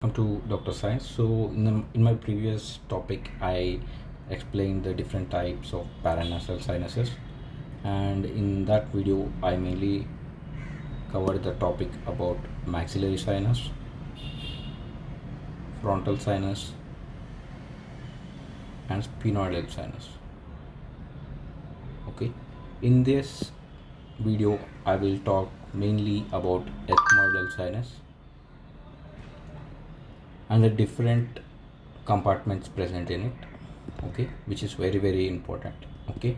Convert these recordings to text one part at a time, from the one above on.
Welcome to Dr. Science. So in my previous topic, I explained the different types of paranasal sinuses, and in that video, I mainly covered the topic about maxillary sinus, frontal sinus, and sphenoidal sinus. Okay, in this video, I will talk mainly about ethmoidal sinus and the different compartments present in it, okay, which is very important. Okay,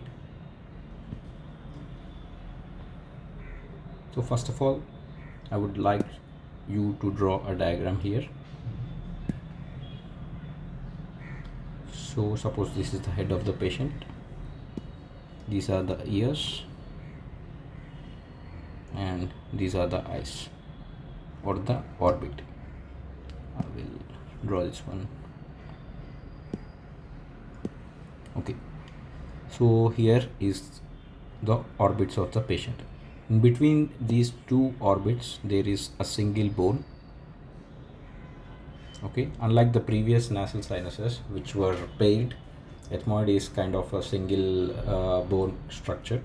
so first of all, I would like you to draw a diagram here. So suppose this is the head of the patient, these are the ears, and these are the eyes or the orbit. I will draw this one. Okay, so here is the orbits of the patient. In between these two orbits there is a single bone. Okay, unlike the previous nasal sinuses which were paired, ethmoid is kind of a single bone structure.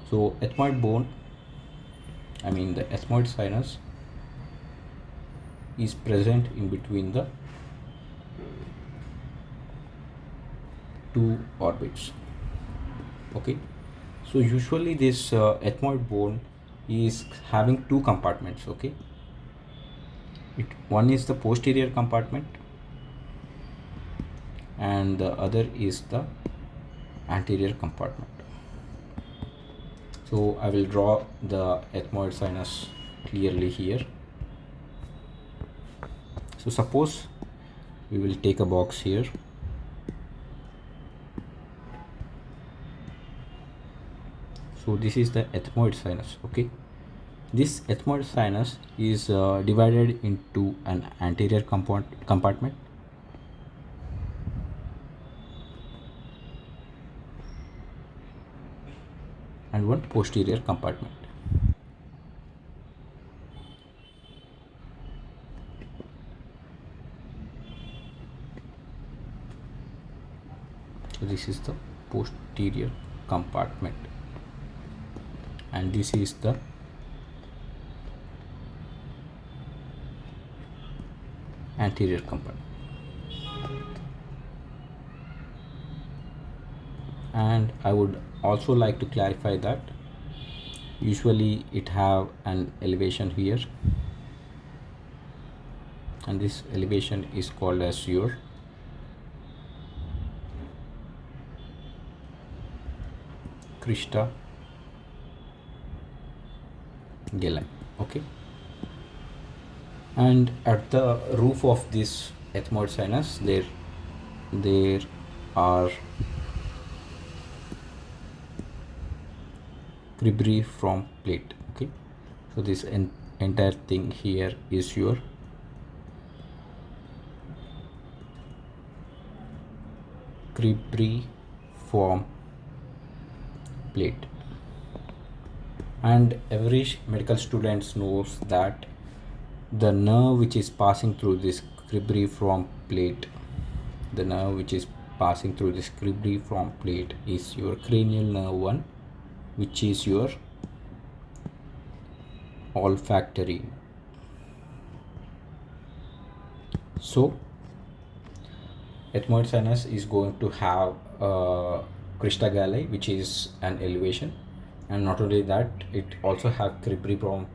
So the ethmoid sinus is present in between the two orbits. Okay, so usually this ethmoid bone is having two compartments. Okay, one is the posterior compartment and the other is the anterior compartment. So I will draw the ethmoid sinus clearly here. So suppose we will take a box here. So this is the ethmoid sinus. Okay, this ethmoid sinus is divided into an anterior compartment and one posterior compartment. So this is the posterior compartment and this is the anterior compartment. And I would also like to clarify that usually it have an elevation here, and this elevation is called as your crista gelli. Okay, and at the roof of this ethmoid sinus there are cribriform plate. Okay, so this entire thing here is your cribriform plate, and every medical student knows that the nerve which is passing through this cribriform plate, is your cranial nerve 1, which is your olfactory. So ethmoid sinus is going to have crista galli, which is an elevation, and not only that, it also have cribriform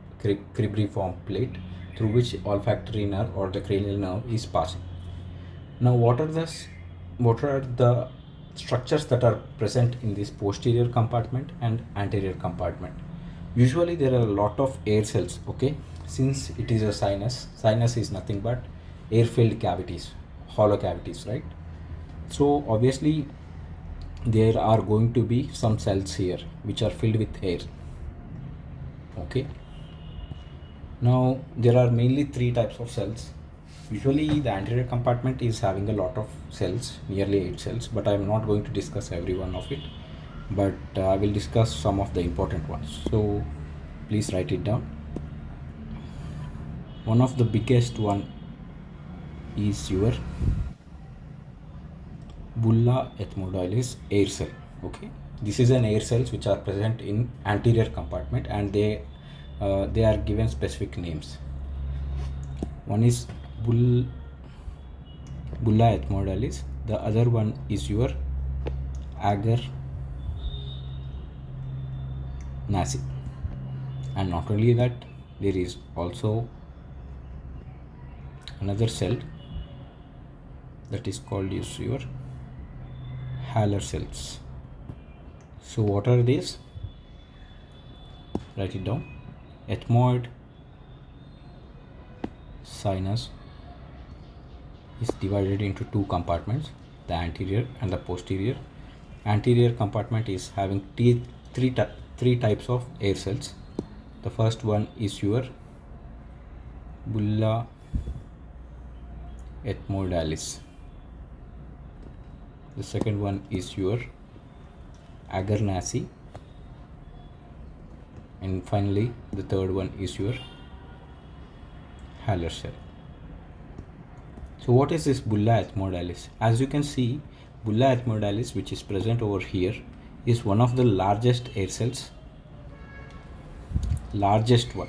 plate through which olfactory nerve or the cranial nerve is passing. Now what are the structures that are present in this posterior compartment and anterior compartment? Usually there are a lot of air cells. Okay, since it is a sinus is nothing but air filled cavities, hollow cavities, right? So obviously there are going to be some cells here which are filled with air. Okay, now there are mainly three types of cells. Usually the anterior compartment is having a lot of cells, nearly 8 cells, but I am not going to discuss every one of it, but I will discuss some of the important ones. So please write it down. One of the biggest one is your bulla ethmoidalis air cell. Okay, this is an air cells which are present in anterior compartment, and they are given specific names. One is bulla ethmoidalis, the other one is your agar nasi, and not only that, there is also another cell that is called your Haller cells. So what are these? Write it down. Ethmoid sinus is divided into two compartments, the anterior and the posterior. Anterior compartment is having three types of air cells. The first one is your bulla ethmoidalis. The second one is your agar nasi, and finally the third one is your Haller cell. So what is this bulla ethmoidalis? As you can see, bulla ethmoidalis, which is present over here, is one of the largest air cells. Largest one.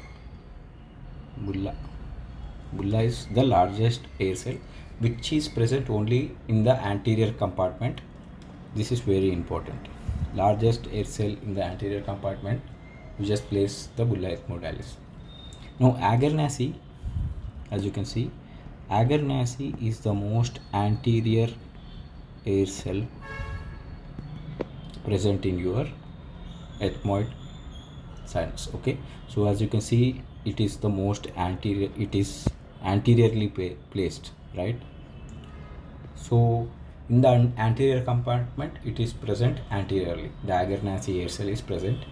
Bulla is the largest air cell, which is present only in the anterior compartment. This is very important. Largest air cell in the anterior compartment. We just place the bulla ethmoidalis. Now agar nasi, as you can see, agar nasi is the most anterior air cell present in your ethmoid sinus. Okay, so as you can see, it is the most anterior, it is anteriorly placed, right? So in the anterior compartment, it is present anteriorly. The agar nasi air cell is present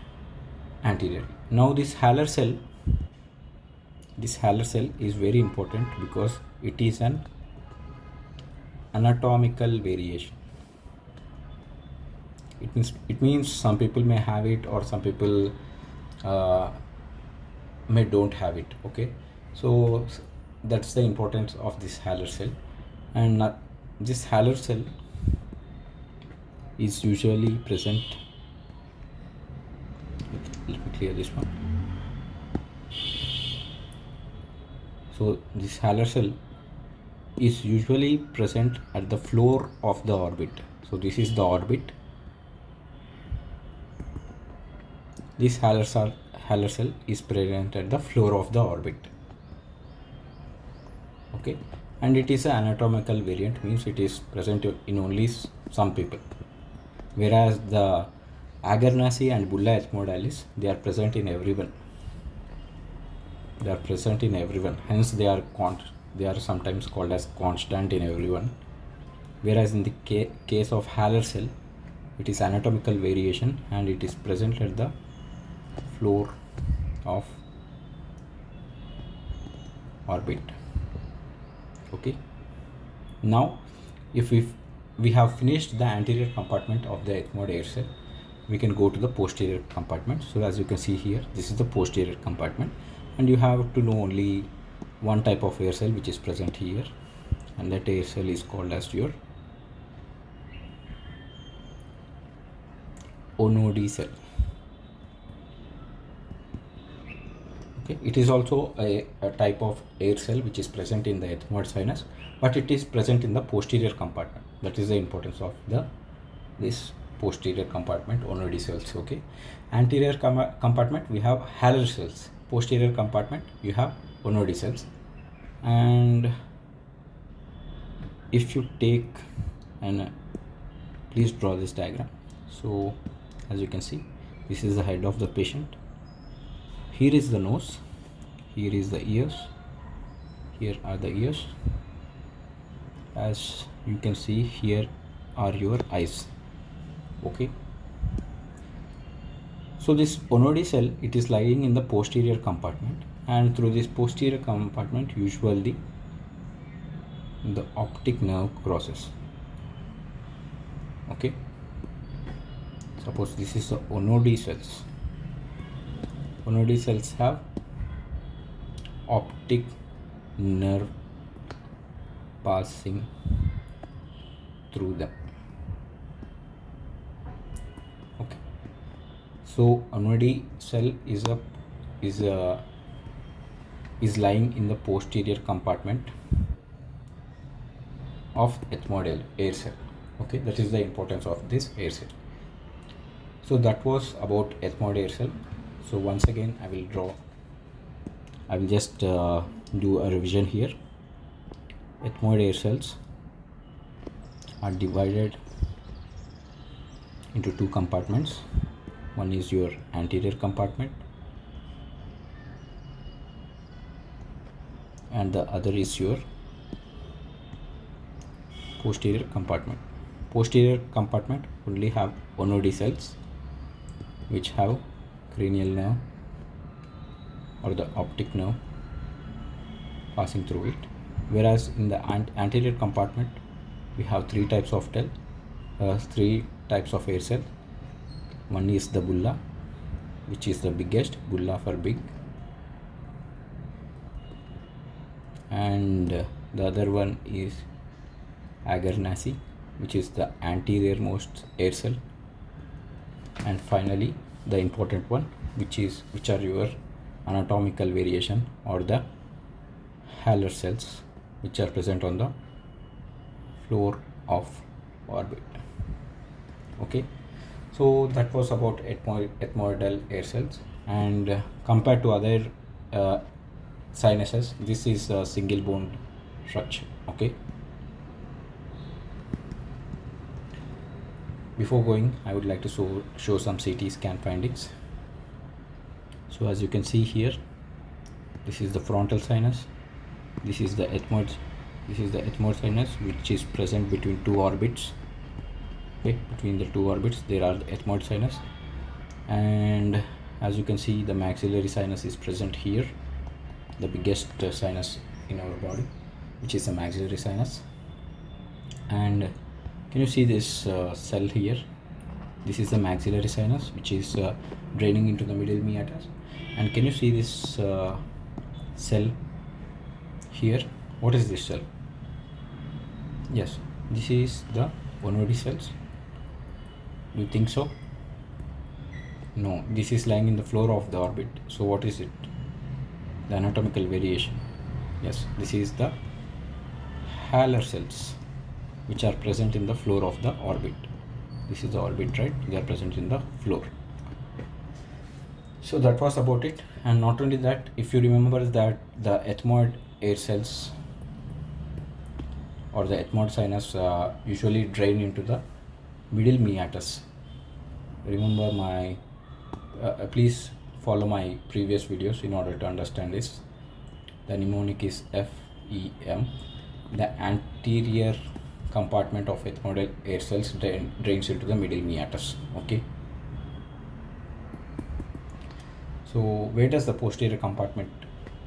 anteriorly. Now this Haller cell is very important because it is an anatomical variation. It means some people may have it, or some people may don't have it. Okay, so that's the importance of this Haller cell. And this Haller cell is usually present. Let me clear this one. So this Haller cell is usually present at the floor of the orbit. So this is the orbit. This Haller cell is present at the floor of the orbit. Okay, and it is an anatomical variant, means it is present in only some people, whereas the agar nasi and bulla ethmoidalis, they are present in everyone. They are present in everyone, hence they are sometimes called as constant in everyone. Whereas in the case of Haller cell, it is anatomical variation and it is present at the floor of orbit. Okay, now if we have finished the anterior compartment of the ethmoid air cell, we can go to the posterior compartment. So as you can see here, this is the posterior compartment, and you have to know only one type of air cell which is present here, and that air cell is called as your Onodi cell. Okay, it is also a type of air cell which is present in the ethmoid sinus, but it is present in the posterior compartment. That is the importance of this posterior compartment, Onodi cells. Okay, anterior compartment we have Haller cells. Posterior compartment you have Onodi cells. And if you take and please draw this diagram. So as you can see, this is the head of the patient. Here is the nose, here is the ears, here are the ears. As you can see, here are your eyes. Okay, so this Onodi cell, it is lying in the posterior compartment, and through this posterior compartment usually the optic nerve crosses. Okay, suppose this is the Onodi cells. Onodi cells have optic nerve passing through them. Okay, so Ethmoid cell is lying in the posterior compartment of ethmoid air cell. Okay, that is the importance of this air cell. So that was about ethmoid air cell. So once again I will just do a revision here. Ethmoid air cells are divided into two compartments. One is your anterior compartment and the other is your posterior compartment. Posterior compartment only have Ethmoid cells which have cranial nerve or the optic nerve passing through it, whereas in the anterior compartment we have three types of air cell. One is the bulla, which is the biggest, bulla for big, and the other one is agar nasi, which is the anterior most air cell, and finally the important one, which are your anatomical variation or the Haller cells, which are present on the floor of orbit. Okay, so that was about ethmoidal air cells, and compared to other sinuses, this is a single bone structure. Okay, before going, I would like to show some CT scan findings. So as you can see here, this is the frontal sinus, this is the ethmoid sinus, which is present between two orbits. Okay, between the two orbits there are the ethmoid sinus, and as you can see the maxillary sinus is present here, the biggest sinus in our body, which is the maxillary sinus. And can you see this cell here? This is the maxillary sinus, which is draining into the middle meatus. And can you see this cell here? What is this cell? Yes, this is the Ethmoid cells. Do you think so? No, this is lying in the floor of the orbit. So what is it? The anatomical variation. Yes, this is the Haller cells, which are present in the floor of the orbit. This is the orbit, right? They are present in the floor. So that was about it. And not only that, if you remember that the ethmoid air cells or the ethmoid sinus usually drain into the middle meatus. Remember my please follow my previous videos in order to understand this. The mnemonic is FEM. The anterior compartment of ethmoid air cells drains into the middle meatus. Okay, so where does the posterior compartment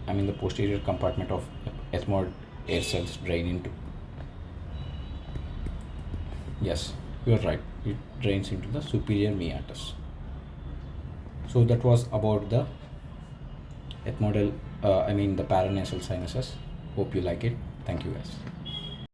of ethmoid air cells drain into? Yes, you are right, it drains into the superior meatus. So that was about the the paranasal sinuses. Hope you like it. Thank you guys.